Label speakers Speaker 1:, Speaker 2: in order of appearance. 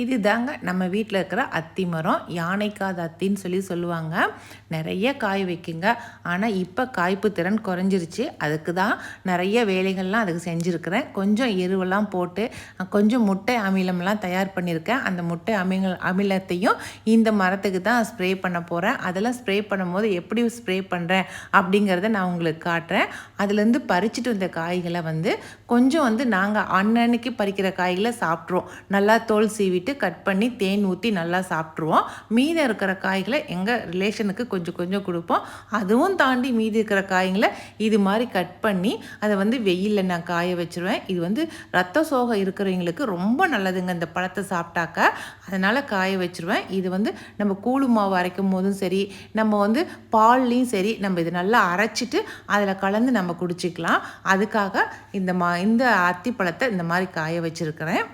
Speaker 1: இதுதாங்க நம்ம வீட்டில் இருக்கிற அத்தி மரம். யானைக்காத அத்தின்னு சொல்லுவாங்க. நிறைய காய் வைக்குங்க. ஆனால் இப்போ காய்ப்பு திறன் குறைஞ்சிருச்சு. அதுக்கு தான் நிறைய வேலைகள்லாம் அதுக்கு செஞ்சுருக்கிறேன். கொஞ்சம் எருவெல்லாம் போட்டு கொஞ்சம் முட்டை அமிலம்லாம் தயார் பண்ணியிருக்கேன். அந்த முட்டை அமிலத்தையும் இந்த மரத்துக்கு தான் ஸ்ப்ரே பண்ண போகிறேன். அதெல்லாம் ஸ்ப்ரே பண்ணும்போது எப்படி ஸ்ப்ரே பண்ணுறேன் அப்படிங்கிறத நான் உங்களுக்கு காட்டுறேன். அதுலேருந்து பறிச்சுட்டு வந்த காய்களை கொஞ்சம் நாங்கள் அன்னன்னைக்கு பறிக்கிற காய்களை சாப்பிட்ருவோம். நல்லா தோல் சீவிட்டு கட் பண்ணி தேன் ஊற்றி நல்லா சாப்பிட்ருவோம். மீதம் இருக்கிற காய்களை எங்கள் ரிலேஷனுக்கு கொஞ்சம் கொஞ்சம் கொடுப்போம். அதுவும் தாண்டி மீதி இருக்கிற காய்களை இது மாதிரி கட் பண்ணி அதை வெயிலில் நான் காய வச்சுருவேன். இது ரத்த சோகை இருக்கிறவங்களுக்கு ரொம்ப நல்லதுங்க இந்த பழத்தை சாப்பிட்டாக்க. அதனால் காய வச்சுருவேன். இது நம்ம கூழு மாவு அரைக்கும் போதும் சரி, நம்ம பால்லையும் சரி, நம்ம இதை நல்லா அரைச்சிட்டு அதில் கலந்து நம்ம குடிச்சிக்கலாம். அதுக்காக இந்த அத்திப்பழத்தை இந்த மாதிரி காய வச்சுருக்கிறேன்.